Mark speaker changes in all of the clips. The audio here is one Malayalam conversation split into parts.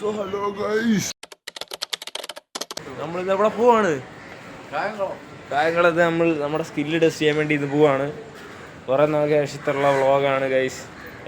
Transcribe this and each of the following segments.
Speaker 1: സോ ഹലോ ഗൈസ്, നമ്മളിത് എവിടെ പോവാണ്? കായംകുളത്ത് നമ്മൾ നമ്മുടെ സ്കില്ല് ടെസ്റ്റ് ചെയ്യാൻ വേണ്ടി ഇത് പോവാണ്. കുറേ നാൾക്ക് ശേഷത്തുള്ള വ്ളോഗാണ് ഗൈസ്.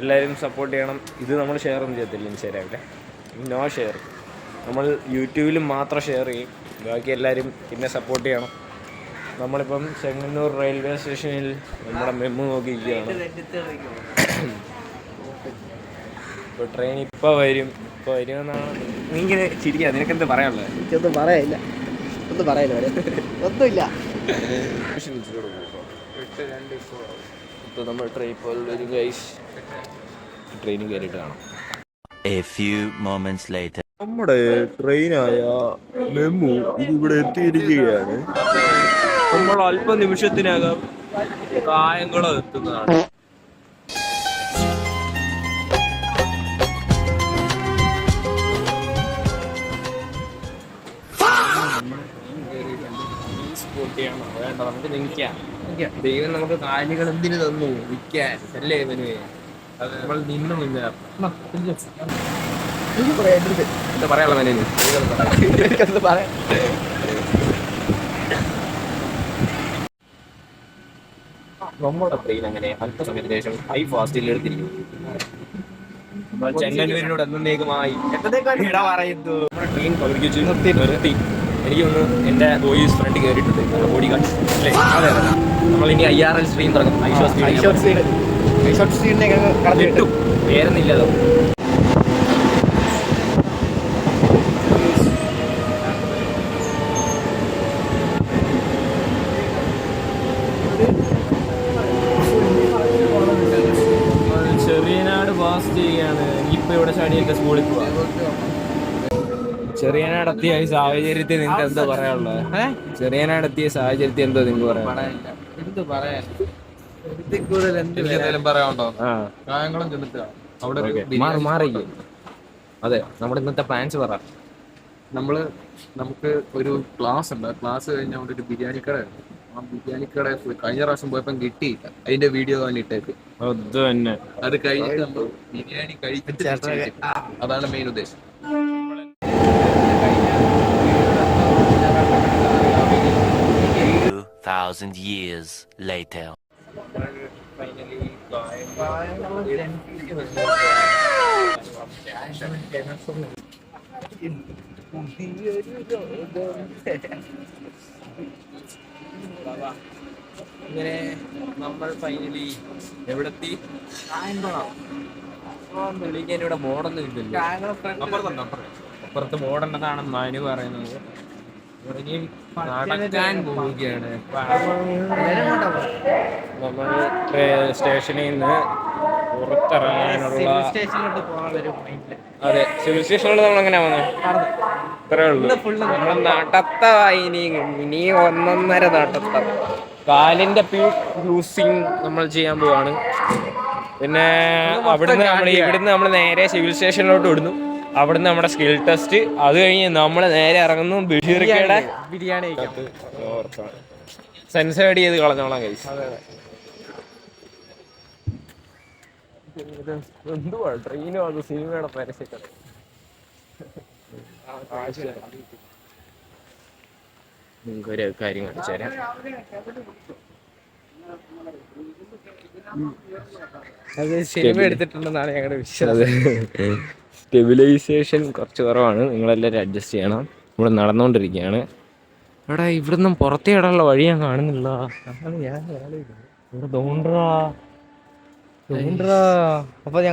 Speaker 1: എല്ലാവരും സപ്പോർട്ട് ചെയ്യണം. ഇത് നമ്മൾ ഷെയർ ഒന്നും ചെയ്യത്തില്ല ഇൻസ്റ്റാഗ്രാമിൽ, നോ ഷെയർ. നമ്മൾ യൂട്യൂബിലും മാത്രം ഷെയർ ചെയ്യും. ബാക്കി എല്ലാവരും പിന്നെ സപ്പോർട്ട് ചെയ്യണം. നമ്മളിപ്പം ചെങ്ങന്നൂർ റെയിൽവേ സ്റ്റേഷനിൽ നമ്മുടെ മെമ്മു നോക്കിയിരിക്കുകയാണ്. ഇപ്പോൾ ട്രെയിൻ ഇപ്പോൾ വരുമെന്നാണ്. നീ ഇങ്ങനെ ചിരിക്കുക, നിനക്കെന്ത് പറയാനുള്ളത്?
Speaker 2: എനിക്കൊന്നും പറയാനില്ല, ഒന്നും പറയാനില്ല, ഒന്നുമില്ല.
Speaker 1: ഇപ്പോൾ നമ്മൾ ട്രെയിൻ ഇപ്പോൾ വരും ഗൈസ്. ട്രെയിനിൽ കയറിയിട്ട് കാണാം. നമ്മുടെ ട്രെയിനായ മെമ്മു ഇതിവിടെ എത്തിയിരിക്കുകയാണ്. നമ്മൾ അല്പനിമിഷത്തിനകം കായംകുളം എത്തുന്നതാണ്. വേണ്ട, നമുക്ക് നിൽക്കാം. ദൈവം നമുക്ക് കാലുകൾ എന്തിനു തന്നു? നിൽക്കാൻ അല്ലേ മെനുവേ? അത് നമ്മൾ നിന്നു മുന്നേറാം. എന്താ പറയാനുള്ള മെനുവിന്? നമ്മുടെ ട്രെയിൻ അങ്ങനെ അല്പസമയത്തിന് ശേഷം ഹൈ ഫാസ്റ്റിൽ എടുത്തിരിക്കും. ചെങ്ങന്നൂരിനോട് എന്നേക്കുമായി പറയുന്നു. നമ്മുടെ ട്രെയിൻ പകുതിക്ക് വെച്ച് നിർത്തി. എനിക്കൊന്ന് എൻ്റെ ബോയ്സ് ഫ്രണ്ട് കയറിയിട്ടുണ്ട്, നമ്മുടെ ബോഡി ഗാർഡ് അല്ലേ? അതെ അതെ. നമ്മളിനി IRL സ്ട്രീം തുടങ്ങും. കിട്ടും, പേരൊന്നുമില്ലതോ. ചെറിയനാട് പാസ് ചെയ്യുകയാണ്. ഇപ്പൊ ഇവിടെ ചാടിയൊക്കെ സ്കൂളിൽ പോവാ. ചെറിയനാടെത്തിയ സാഹചര്യത്തിൽ നിങ്ങൾക്ക് എന്താ പറയാനുള്ളത്? ചെറിയനാടെത്തിയ സാഹചര്യത്തിൽ എന്തോ നിങ്ങൾക്ക് പറയാനുള്ളത്?
Speaker 2: എന്ത് പറയാൻ,
Speaker 3: പറയാനുണ്ടോ? കായംകുളം ചെന്നിട്ട് അവിടെ
Speaker 1: മാറിക്കും. അതെ, നമ്മുടെ ഇന്നത്തെ പ്ലാൻസ് പറ.
Speaker 3: നമുക്ക് ഒരു ക്ലാസ് ഉണ്ട്. ക്ലാസ് കഴിഞ്ഞ അവിടെ ഒരു ബിരിയാണി കട ഉണ്ട്. ആ ബിരിയാണി കട കഴിഞ്ഞ പ്രാവശ്യം പോയപ്പം കിട്ടിയില്ല. അതിന്റെ വീഡിയോ തന്നെ ഇട്ടേക്ക്.
Speaker 1: അത് തന്നെ.
Speaker 3: അത് കഴിഞ്ഞിട്ട് നമ്മൾ ബിരിയാണി കഴിച്ചിട്ട് അതാണ് മെയിൻ ഉദ്ദേശം.
Speaker 4: Years later.
Speaker 1: ഇങ്ങനെ നമ്മൾ ഫൈനലി എവിടെത്തി? കായംകുളം. വിളിക്കാൻ ഇവിടെ ബോർഡൊന്നും ഇല്ലല്ലോ. അപ്പുറത്ത് ബോർഡുണ്ടെന്നാണ് മനു പറയുന്നത്. നടക്കാൻ പോവുകയാണ് നമ്മൾ സ്റ്റേഷനിൽ നിന്ന് പുറത്തിറങ്ങാനുള്ള. അതെ, സിവിൽ സ്റ്റേഷനിലോട്ട് നമ്മൾ എങ്ങനെയാ വന്നത്? ഇത്രേ ഉള്ളൂ. നമ്മൾ നടത്തമായി. ഇനി 1.5 നടത്തം. കാലിന്റെ യൂസിങ് നമ്മൾ ചെയ്യാൻ പോവാണ്. പിന്നെ ഇവിടുന്ന് നമ്മൾ നേരെ സിവിൽ സ്റ്റേഷനിലോട്ട് വിടുന്നു. അവിടുന്ന് നമ്മുടെ സ്കിൽ ടെസ്റ്റ്. അത് കഴിഞ്ഞ് നമ്മൾ നേരെ ഇറങ്ങുന്നു ബഷീർക്കയുടെ
Speaker 2: ബിരിയാണി.
Speaker 1: സെൻസേർഡ് ചെയ്ത് കളഞ്ഞോളാം കൈസ്. എന്തുവാ ട്രെയിനോ അത് സിനിമയുടെ പരസ്യക്കട. നിങ്ങൾക്കൊരു കാര്യം കാണിച്ചു തരാം.
Speaker 2: അത് സിനിമ എടുത്തിട്ടുണ്ടെന്നാണ് ഞങ്ങളുടെ വിശ്വാസം.
Speaker 1: സ്റ്റെബിലൈസേഷൻ കുറച്ച് കുറവാണ്, നിങ്ങളെല്ലാവരും അഡ്ജസ്റ്റ് ചെയ്യണം. ഇവിടെ നടന്നുകൊണ്ടിരിക്കുകയാണ്. എടാ, ഇവിടുന്ന് പുറത്തേ ഇടാനുള്ള വഴി ഞാൻ കാണുന്നില്ല.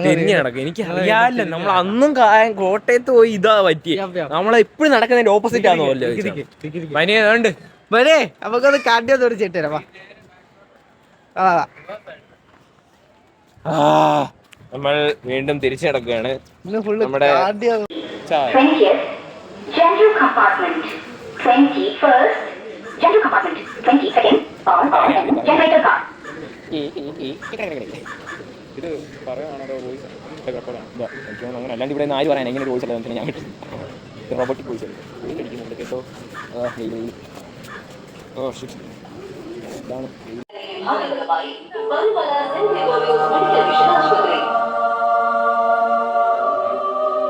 Speaker 1: തിരിഞ്ഞു നടക്കും. എനിക്ക് അറിയാല്ല, നമ്മൾ അന്നും കോട്ടയത്ത് പോയി ഇതാ പറ്റി. നമ്മളെപ്പോഴും നടക്കുന്നതിന്റെ ഓപ്പോസിറ്റ് ആണെന്ന് പോലെ പനിയുണ്ട്.
Speaker 2: വരേ നമുക്കത് കാട്ടിയാ തോടിച്ചിട്ട് തരാം.
Speaker 1: നമ്മൾ വീണ്ടും തിരിച്ചു നടക്കുകയാണ്. നമ്മുടെ ഇത് പറയാണോ വോയിസ്? അങ്ങനെ അല്ലാണ്ട് ഇവിടെ ആര് പറയാൻ എങ്ങനെ വോയിസ് അല്ല ഞാൻ റോബോട്ടിക് വോയിസ് അടിക്കുന്നുണ്ട് കേട്ടോ. ഓ ശരി, ഇതാണ്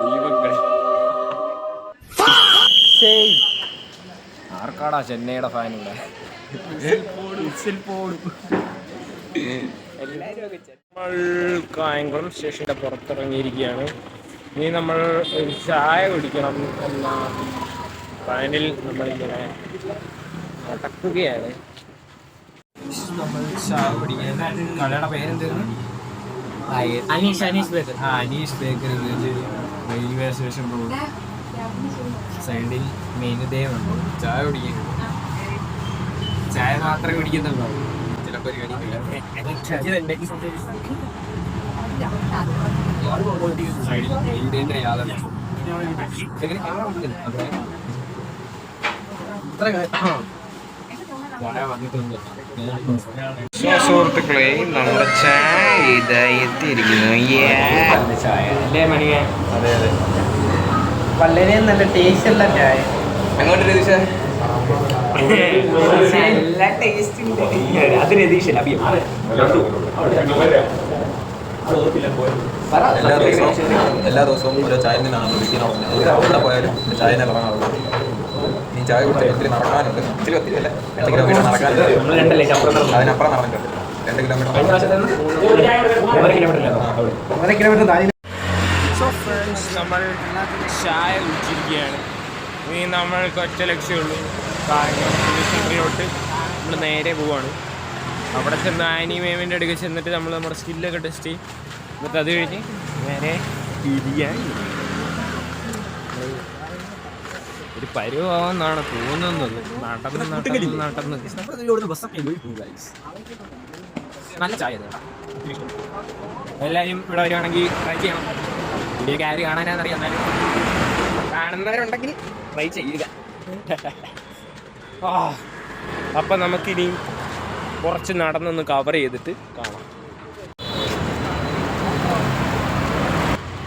Speaker 1: ദൈവങ്ങൾ. ആർക്കാടാ ചെന്നൈയുടെ ഫാൻ ഇവിടെ? നമ്മൾ കായംകുളം സ്റ്റേഷന്റെ പുറത്തിറങ്ങിയിരിക്കുകയാണ്. ഇനി നമ്മൾ ഒരു ചായ കുടിക്കണം എന്ന പ്ലാനിൽ നമ്മളിങ്ങനെ നടക്കുകയാണ്. നമ്മൾ ചായ കുടിക്കാൻ കടയുടെ പേരെന്തായിരുന്നു? Aneesh bakery railway station road സൈഡിൽ മെയിൻ ദേവുണ്ട്. ചായ കുടിക്കാൻ ചായ മാത്രമേ കുടിക്കുന്നുള്ളൂ. ചില പരിപാടികളില്ല. സുഹൃത്തുക്കളെ, നമ്മുടെ ചായ ഇതായി എത്തിയിരിക്കുന്നു. ചായ അല്ലേ മണിയെ? അതെ അതെ, വളരെ നല്ല ടേസ്റ്റ് ഉള്ള ചായ. അങ്ങോട്ട് രതീഷ് നല്ല ടേസ്റ്റ് ഉണ്ട്. അത് രതീഷല്ല,
Speaker 3: എല്ലാ ദിവസവും ഓരോ ചായ തന്നെയാണ് എവിടെ പോയാലും ചായ തന്നെ കാണാറുള്ളൂ. ഈ ചായ കുടിച്ചാൽ ഒത്തിരി നടക്കാനുണ്ട്. ഒത്തിരി അല്ല, 2 കിലോമീറ്റർ നടക്കാനുണ്ട്. അതിനപ്പുറം നടന്നിട്ടുണ്ട്. 2 കിലോമീറ്റർ.
Speaker 1: സോ ഫ്രണ്ട്സ്, നമ്മൾ ചായ കുടിച്ചിരിക്കുകയാണ്. ഇനി നമ്മൾക്ക് ഒറ്റ ലക്ഷ്യമുള്ളൂ, സെൻറ്ററിലോട്ട് നമ്മൾ നേരെ പോവാണ്. അവിടെ ചെന്ന് ആനി മേമിൻ്റെ അടുക്കൽ ചെന്നിട്ട് നമ്മൾ നമ്മുടെ സ്കില്ലൊക്കെ ടെസ്റ്റ് ചെയ്യും. എന്നിട്ട് അത് കഴിഞ്ഞ് നേരെ ബിരിയാണി ഒരു പരുവാന്നാണ് തോന്നുന്നത്. നടന്ന് നല്ല ചായ എല്ലാവരും ഇവിടെ വരുവാണെങ്കിൽ ട്രൈ ചെയ്യണം. വീഡിയോ കാര്യം കാണാനാണെന്നറിയാം, എന്നാലും കാണുന്നവരുണ്ടെങ്കിൽ ട്രൈ ചെയ്യുക. അപ്പം നമുക്കിനി കുറച്ച് നടന്നൊന്ന് കവർ ചെയ്തിട്ട് കാണാം.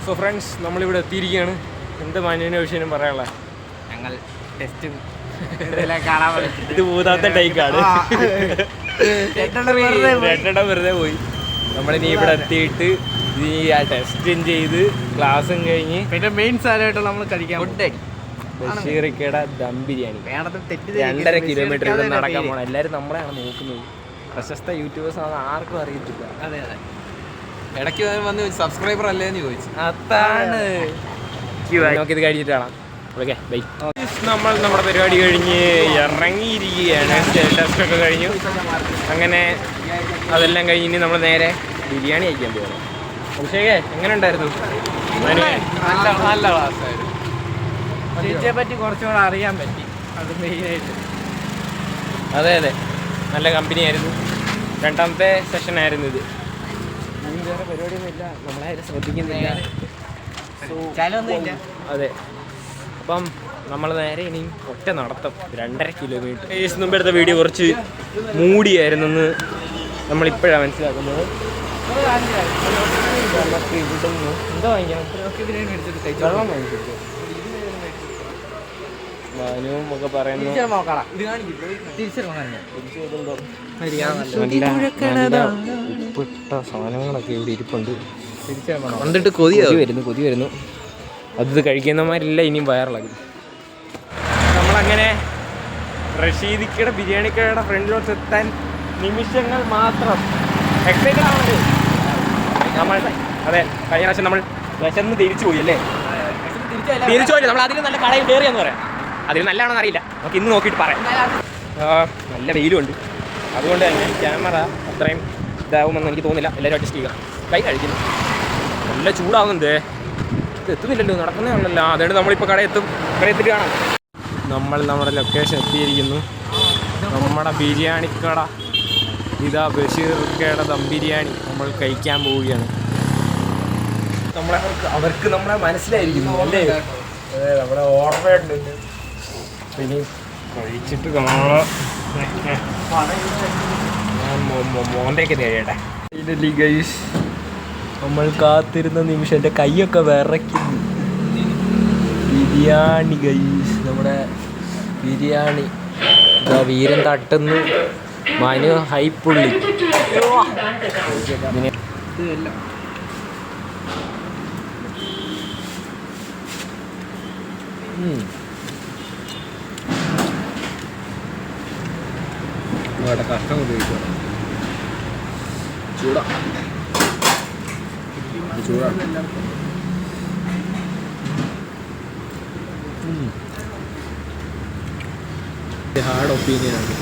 Speaker 1: സോ ഫ്രണ്ട്സ്, നമ്മളിവിടെ എത്തിയിരിക്കുകയാണ്. എന്ത് മാന്യൻ്റെ വിഷയം പറയാനുള്ള?
Speaker 2: ഞങ്ങൾ ടെസ്റ്റും കാണാൻ
Speaker 1: ഇത് ഊതാത്ത ടൈക്കാണ്. വെറുതെ പോയി. നമ്മളിനി ഇവിടെ എത്തിയിട്ട് ഈ ടെസ്റ്റും ചെയ്ത് ക്ലാസ്സും കഴിഞ്ഞ്
Speaker 2: പിന്നെ മെയിൻ സാധനമായിട്ട് നമ്മൾ കഴിക്കാൻ
Speaker 1: ബഷീറിക്കയുടെ ദം ബിരിയാണി 2.5 കിലോമീറ്റർ ഇവിടെ നടക്കാൻ പോകണം. എല്ലാവരും നമ്മളെയാണ് നോക്കുന്നത്. പ്രശസ്ത യൂട്യൂബേഴ്സ് ആണ്, ആർക്കും അറിയത്തില്ല.
Speaker 2: അതെ അതെ,
Speaker 3: ഇടയ്ക്ക് വന്ന് സബ്സ്ക്രൈബർ അല്ലേന്ന് ചോദിച്ചു.
Speaker 1: അതാണ്. നമുക്കിത് കഴിഞ്ഞിട്ട് കാണാം. Okay bye. നമ്മൾ നമ്മുടെ പരിപാടി കഴിഞ്ഞ് ഇറങ്ങിയിരിക്കുകയാണ്. ടെസ്റ്റൊക്കെ കഴിഞ്ഞു. അങ്ങനെ അതെല്ലാം കഴിഞ്ഞ് ഇനി നമ്മൾ നേരെ ബിരിയാണി കഴിക്കാൻ പോകുന്നു. അഭിഷേകേ, എങ്ങനെ ഉണ്ടായിരുന്നു?
Speaker 2: നല്ല ക്ലാസ്സായിരുന്നു. ചേച്ചിയെ പറ്റി കുറച്ചുകൂടെ അറിയാൻ പറ്റി, അത് മെയിനായിട്ട്.
Speaker 1: അതെ അതെ, നല്ല കമ്പനി ആയിരുന്നു. 2ാമത്തെ സെഷനായിരുന്നു ഇത്. വേറെ പരിപാടിയൊന്നുമില്ല, നമ്മളാരും ശ്രദ്ധിക്കുന്നില്ല. അതെ, അപ്പം നമ്മൾ നേരെ ഇനി ഒറ്റ നടത്തം 2.5 കിലോമീറ്റർ. മുമ്പ് എടുത്ത വീഡിയോ കുറച്ച് മൂടിയായിരുന്നെന്ന് നമ്മളിപ്പോഴാണ് മനസ്സിലാക്കുന്നത്. നമുക്ക് ഇവിടുന്ന് എന്താ വാങ്ങിക്കാം? വെള്ളം വാങ്ങിച്ചിട്ട് മാനുവും ഒക്കെ പറയുന്നു ഉപ്പിട്ട സാധനങ്ങളൊക്കെ ഇവിടെ ഇരിപ്പുണ്ട്.
Speaker 2: കണ്ടിട്ട് കൊതി
Speaker 1: വരുന്നു. അത് കഴിക്കുന്നമാരില്ല ഇനിയും വയറിളകും. നമ്മളങ്ങനെ റഷീദിക്കയുടെ ബിരിയാണിക്കടയുടെ ഫ്രണ്ടിലോട്ട് എത്താൻ നിമിഷങ്ങൾ മാത്രം. എക്സൈറ്റഡ് ആവുന്നത് നമ്മൾ. അതെ, കഴിഞ്ഞ പ്രാവശ്യം നമ്മൾ വിശന്ന് തിരിച്ചു പോയി അല്ലേ? തിരിച്ചു പോയി. നമ്മൾ അതിൽ നല്ല കടയിൽ കയറിയെന്ന് പറയാം. അതിൽ നല്ലതാണെന്ന് അറിയില്ല, നമുക്ക് ഇന്ന് നോക്കിയിട്ട് പറയാം. നല്ല വെയിലുണ്ട്, അതുകൊണ്ട് തന്നെ ക്യാമറ അത്രയും ഇതാവുമെന്ന് എനിക്ക് തോന്നുന്നില്ല. എല്ലാവരും അഡ്ജസ്റ്റ് ചെയ്യുക. കൈ കഴിക്കുന്നു, നല്ല ചൂടാവുന്നുണ്ട്. ഇത് എത്തുന്നില്ലല്ലോ, നടക്കുന്നേ ഉണ്ടല്ലോ. അതുകൊണ്ട് നമ്മളിപ്പോൾ കടയെത്തിട്ട് കാണാം. നമ്മൾ നമ്മുടെ ലൊക്കേഷൻ എത്തിയിരിക്കുന്നു. നമ്മുടെ ബിരിയാണിക്കട ഇതാ, ബഷീർക്കയുടെ ദം ബിരിയാണി നമ്മൾ കഴിക്കാൻ പോവുകയാണ്. അവർക്ക് നമ്മളെ മനസ്സിലായിരിക്കുന്നു അല്ലേ? നമ്മുടെ ഓർമ്മയുണ്ട്. ഇനി കഴിച്ചിട്ട് കാണാം. മോന്തയൊക്കെ തേടട്ടെ. ഇഡലി ഗൈസ്, നമ്മൾ കാത്തിരുന്ന നിമിഷം എൻ്റെ കൈയൊക്കെ വിറയ്ക്കുന്നു. ബിരിയാണി ഗൈസ്, നമ്മുടെ ബിരിയാണി ഇതാ, വീരൻ തട്ടുന്നു. മനു ഹൈപ്പുള്ളി. അവിടെ കഷ്ടം ഉപയോഗിക്കണം. ചൂടാ ഹാർഡ് ഒപ്പീനിയനാണ്.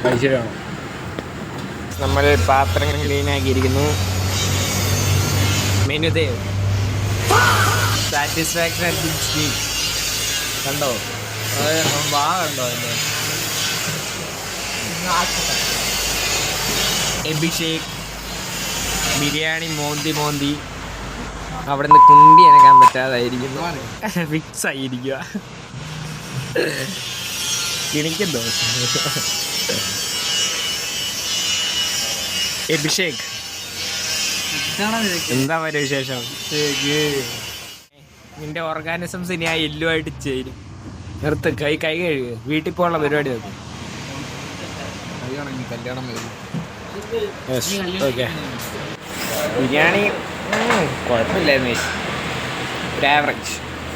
Speaker 1: കഴിച്ചിട്ടാണോ? നമ്മൾ പാത്രങ്ങൾ ക്ലീൻ ആക്കിയിരിക്കുന്നു. മെനു ദേവ് സാറ്റിസ്ഫാക്ഷൻ കണ്ടോ? വാ കണ്ടോ? അതിൻ്റെ അഭിഷേക് ബിരിയാണി മോന്തി അവിടെ നിന്ന് കുണ്ടി അനക്കാൻ പറ്റാതായിരിക്കുന്നു. ഫിക്സ് ആയിരിക്കുക. കിണിക്കന്തോ അഭിഷേക് എന്താ പറയുക വിശേഷം? നിന്റെ ഓർഗാനിസംസ് ഇനി ആ എല്ലുമായിട്ട് ചേരും. നിർത്ത്. കൈ കഴുകുക. വീട്ടിൽ പോകാനുള്ള പരിപാടി നോക്കും.
Speaker 2: കല്യാണം
Speaker 1: ഓക്കെ. ബിരിയാണി കുഴപ്പമില്ലായിരുന്നു. ഒരു ആവറേജ്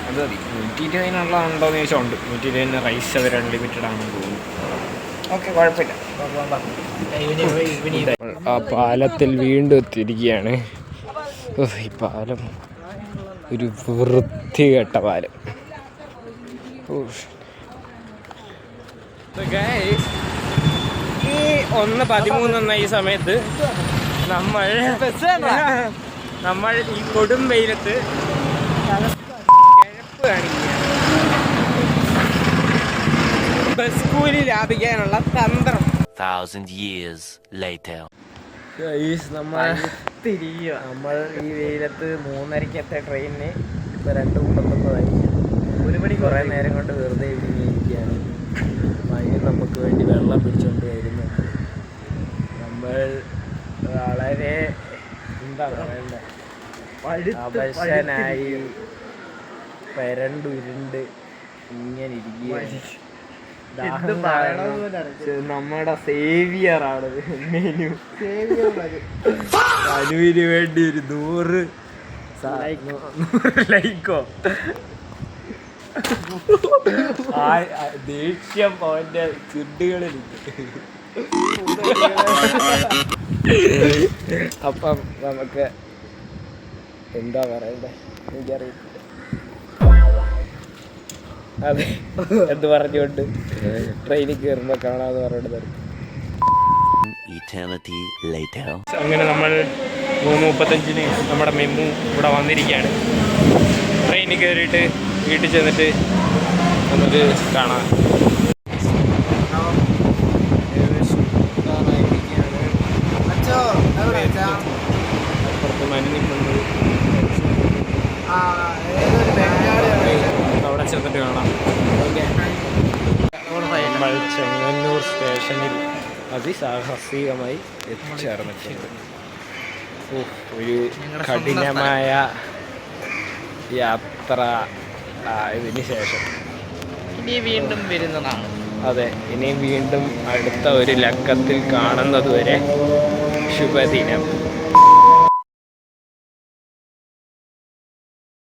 Speaker 1: അത് മതി. 120 ഉണ്ടോയെന്ന് ചോദിച്ചാൽ ഉണ്ട്. 120 റൈസ് അവർ അൺലിമിറ്റഡ് ആണെന്ന് തോന്നുന്നു. ഓക്കെ, കുഴപ്പമില്ല. ആ പാലത്തിൽ വീണ്ടും എത്തിയിരിക്കുകയാണ്. ഈ പാലം ഒരു വൃത്തികെട്ട പാലം. ഈ 1:13 എന്ന ഈ സമയത്ത് നമ്മൾ ഈ കൊടും വെയിലത്ത് കിഴപ്പ് കാണിക്കുകയാണ്. ബസ് കൂലി ലാഭിക്കാനുള്ള തന്ത്രം.
Speaker 4: 1,000 years later.
Speaker 1: നമ്മൾ ഈ വെയിലത്ത് 3:30 ട്രെയിനിന് ഇപ്പോൾ 2:39 1 മണി കുറേ നേരം കൊണ്ട് വെറുതെ ഇരിക്കുകയാണ്. അതിന് നമുക്ക് വേണ്ടി വെള്ളം പിടിച്ചുകൊണ്ട് വരുന്നുണ്ട്. നമ്മൾ വളരെ എന്താ പറയണ്ടേ, അവശനായി പരണ്ടുരുണ്ട് ഇങ്ങനെ ഇരിക്കുകയാണ്. നമ്മുടെ സേവിയറാണ് മെനു. അനുവിന് വേണ്ടി ഒരു 100 ലൈക്കോ ദേഷ്യം അവന്റെ ചുണ്ടുകളിൽ. അപ്പം നമുക്ക് എന്താ പറയണ്ടേ, എനിക്കറിയില്ല. അതെ, എന്ത് പറഞ്ഞുകൊണ്ട് ട്രെയിനിൽ കയറുമ്പോൾ കാണാമെന്ന് പറഞ്ഞിട്ട് തരും.
Speaker 4: Eternity later.
Speaker 1: അങ്ങനെ നമ്മൾ 3:35 നമ്മുടെ മെമ്മു ഇവിടെ വന്നിരിക്കുകയാണ്. ട്രെയിനിൽ കയറിയിട്ട് വീട്ടിൽ ചെന്നിട്ട് നമുക്ക് കാണാം. അപ്പുറത്ത് മഞ്ഞിപ്പുണ്ട്. അവിടെ ചെന്നിട്ട് കാണാം. നമ്മൾ ചെങ്ങന്നൂർ സ്റ്റേഷനിൽ അതിസാഹസികമായി എത്തിച്ചേർന്നിട്ടുണ്ട്. ഒരു കഠിനമായ യാത്ര ഇതിന് ശേഷം
Speaker 2: ഇനി വീണ്ടും വരുന്നതാണ്.
Speaker 1: അതെ, ഇനി വീണ്ടും അടുത്ത ഒരു ലക്കത്തിൽ കാണുന്നത് വരെ ശുഭദിനം.